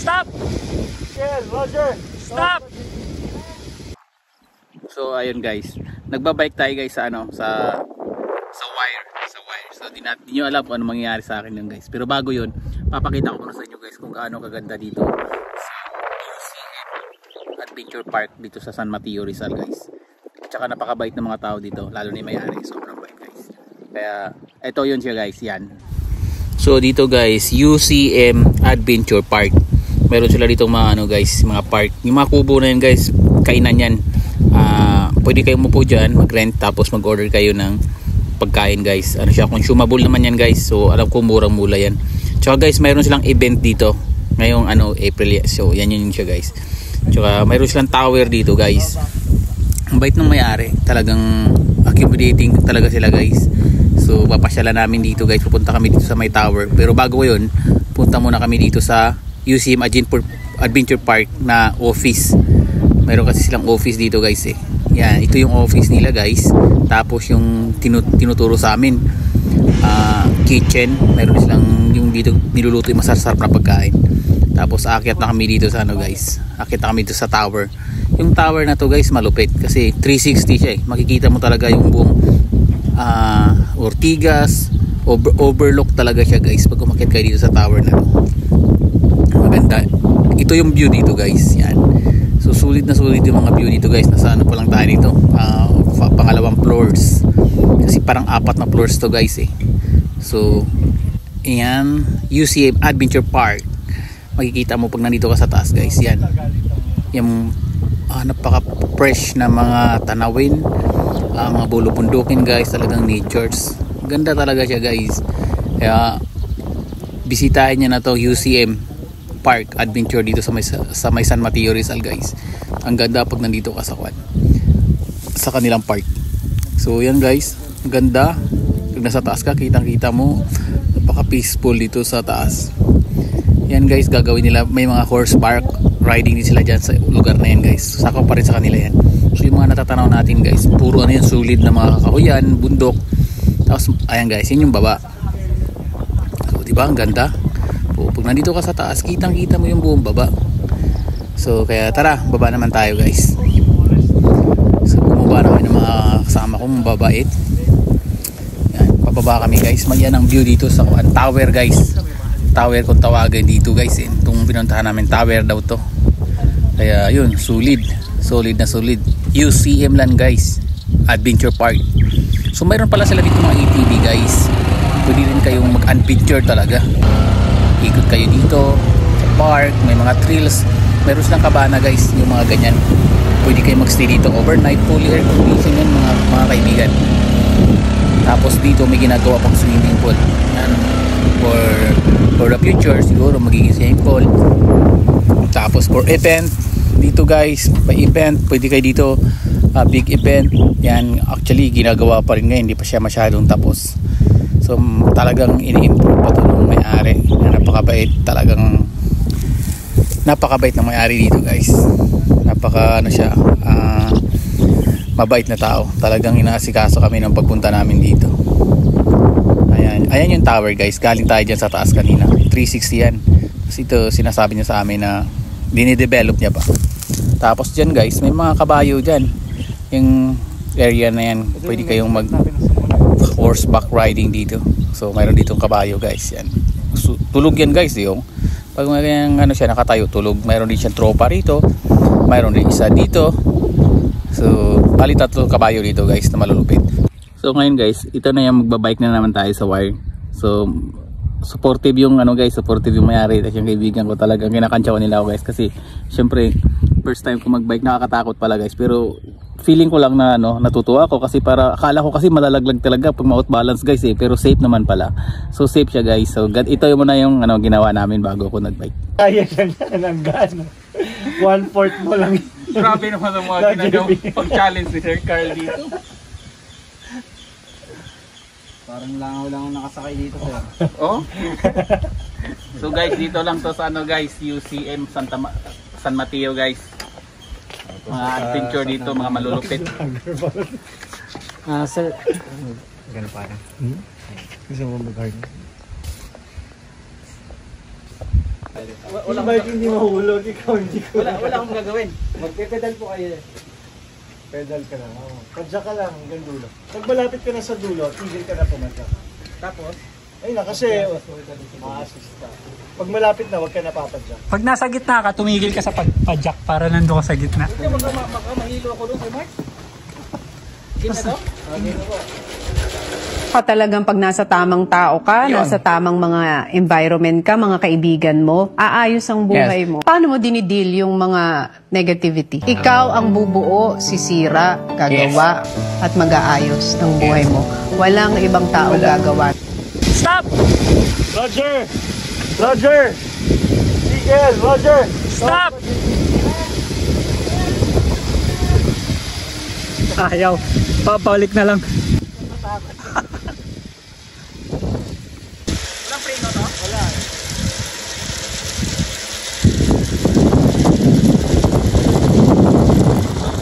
Stop! Yes, Roger! Stop! So ayun guys, nagbabike tayo guys sa ano, sa wire. So di nyo alam kung ano mangyayari sa akin yun guys. Pero bago yun, papakita ko muna sa inyo guys kung gaano kaganda dito sa UCM Adventure Park dito sa San Mateo, Rizal guys. At saka napakabait ng mga tao dito, lalo na yung may-ari. Sobrang bait guys. Kaya ito yun siya guys, yan. So dito guys, UCM Adventure Park. Meron sila dito mga ano guys, mga park. Yung mga kubo na yan guys, kainan yan. Pwede kayo umupo dyan, mag-rent, tapos mag-order kayo ng pagkain guys. Ano siya, consumable naman yan guys. So alam ko murang mula yan. Tsaka guys, mayroon silang event dito ngayong ano, April. So yan yun siya guys. Tsaka mayroon silang tower dito guys. Ang bait ng may-ari, talagang accommodating talaga sila guys. So papasyalan namin dito guys, pupunta kami dito sa may tower. Pero bago yun, punta muna kami dito sa UCM Adventure Park na office. Meron kasi silang office dito guys eh. Yan, ito yung office nila guys. Tapos yung tinuturo sa amin, kitchen. Meron silang yung dito niluluto yung masarap na pagkain. Tapos aakyat na kami dito sa ano guys. Aakyat na kami dito sa tower. Yung tower na to guys malupit kasi 360 siya eh. Makikita mo talaga yung buong Ortigas, overlook talaga siya guys pag umakyat kayo dito sa tower na to. Maganda. Ito yung view dito guys. Yan. So sulit na sulit yung mga view dito guys. Nasa ano pa lang tayo dito, pangalawang floors. Kasi parang 4 na floors to guys eh. So ayan, UCM Adventure Park. Makikita mo pag nandito ka sa taas guys. Yan. Yung napaka fresh na mga tanawin, mga bulubundukin guys. Talagang natures. Ganda talaga siya guys. Kaya bisitahin niya na to UCM Park Adventure dito sa may San Mateo, Rizal guys. Ang ganda pag nandito ka sa kanilang park. So yan guys, ang ganda. Pag nasa taas ka, kitang-kita mo napaka peaceful dito sa taas. Yan guys, gagawin nila, may mga horseback riding din sila dyan sa lugar na yan guys. Sakaw pa rin sa kanila yan. So yung mga natatanaw natin guys, puro ano yan, sulit na mga kakahuyan, bundok. Tapos ayan guys, yun yung baba. So diba, ang ganda. Pag nandito ka sa taas, kitang-kita mo yung buong baba. So kaya tara, baba naman tayo guys. So bumaba na kami ng mga kasama kong mababait. Yan, pababa kami guys. Yan ang view dito sa tower guys. Tower kung tawagan dito guys. Itong pinuntahan namin, tower daw to. Kaya yun, solid na solid. UCM lang guys, Adventure Park. So mayroon pala sila dito mga ATV guys. Pwede rin kayong mag-adventure talaga. Ikot kayo dito sa park, may mga trails. Meron silang kabana guys, yung mga ganyan. Pwede kayo magstay dito overnight, fully air conditioned yan mga kaibigan. Tapos dito may ginagawa pang swimming pool. Yan, for the future siguro magiging swimming pool. Tapos for event dito guys, may event, pwede kayo dito, big event. Yan, actually ginagawa pa rin ngayon, hindi pa siya masyadong tapos. So talagang ini-improve pa ito ng may-ari. Napakabait, talagang napakabait ng may-ari dito guys. Napaka ano siya, mabait na tao. Talagang inaasikaso kami ng pagpunta namin dito. Ayan yung tower guys. Galing tayo dyan sa taas kanina. 360 yan. Kasi ito sinasabi niya sa amin na dinidevelop niya pa. Tapos dyan guys, may mga kabayo dyan. Yung area na yan, pwede kayong mag horseback riding dito. So mayroon ditong kabayo guys. Yan. So, tulog yan guys yung pag may ano siya nakatayo, tulog. Mayroon din siyang tropa rito. Mayroon din isa dito. So bali 3 kabayo dito guys na malulupit. So ngayon guys, ito na yung magbabike na naman tayo sa wire. So supportive yung ano guys, supportive yung may-ari at yung kaibigan ko, talagang kinakantsawan nila ako guys kasi syempre first time ko magbike, nakakatakot pala guys, pero feeling ko lang na ano, natutuwa ako kasi para akala ko kasi malalaglag talaga pag ma-out balance guys eh, pero safe naman pala. So safe siya guys. So ito yung muna yung ano ginawa namin bago ako nagbike. Kaya siya ng gano. 1/4 mo lang. Grabe naman ang mga ginagawa pag-challenge ni Sir Carl dito. Parang langaw lang nakasakay dito sir. Oh? So guys, dito lang to sa ano guys, UCM San Mateo guys. Mga adventure dito, mga malulupit. Sir, ganun parang. Gusto mo mag-garden? Wala bike hindi mahulog, ikaw hindi ko. Wala akong gagawin. Magpe-pedal po kayo. Pedal ka na. Oh. Padya ka lang hanggang dulo. Pag malapit ka na sa dulo, tigil ka na pumadya. Tapos, Ay na kasi ma-assist ka. Pag malapit na, huwag ka napapadya. Pag nasa gitna ka, tumigil ka sa pagpadyak para nandun ka sa gitna. hindi baka mahilo ako doon kay Mark. Game na to? Pa talagang pag nasa tamang tao ka, nasa tamang mga environment ka, mga kaibigan mo, aayos ang buhay mo. Paano mo dinidil yung mga negativity? Ikaw ang bubuo, sisira, gagawa, at mag-aayos ng buhay mo. Walang ibang tao gagawa. Stop! Roger! Roger! Miguel! Roger! Stop! Ayaw. Papalik na lang. Walang preno to? Wala.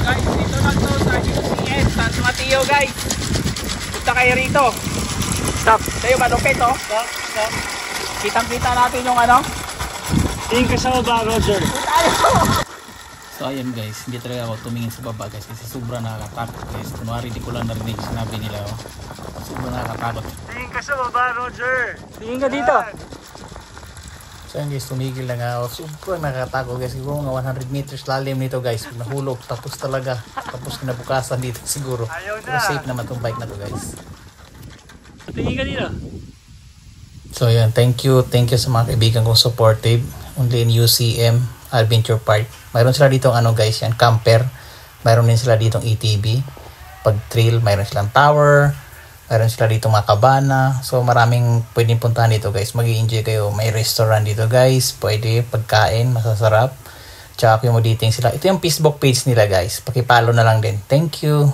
Guys, dito lang to sa UCS, San Mateo guys. Punta kayo rito. Stop. Tayo malupit oh. Stop! Stop! Kitang-kita natin yung ano. Tingin ka sa baba, Roger. So ayan guys, hindi talaga ako tumingin sa baba guys kasi sobrang nakakatakot guys. Kunwari di ko lang narinig sinabi nila oh. Sobrang nakakatakot. Tingin ka sa baba, Roger. Tingin ka dito. So ayan guys, tumigil na nga ako. Sobrang nakakatakot guys. Siguro mga 100 meters lalim nito guys. Nahulog, tapos talaga. Tapos kinabukasan dito siguro. Ayaw na. Pero safe naman tong bike na to guys. Tingin ka dito. So ayan, thank you sa mga kaibigan kong supportive. Only in UCM Adventure Park. Mayroon sila dito ano guys, yan camper. Mayroon din sila dito ATV. Pag trail, mayroon silang tower. Mayroon sila dito mga kabana. So maraming pwedeng puntahan dito guys. Mag-i-enjoy kayo. May restaurant dito guys. Pwede pagkain, masasarap. Tsaka accommodating sila. Ito yung Facebook page nila guys. Pakipollow na lang din. Thank you.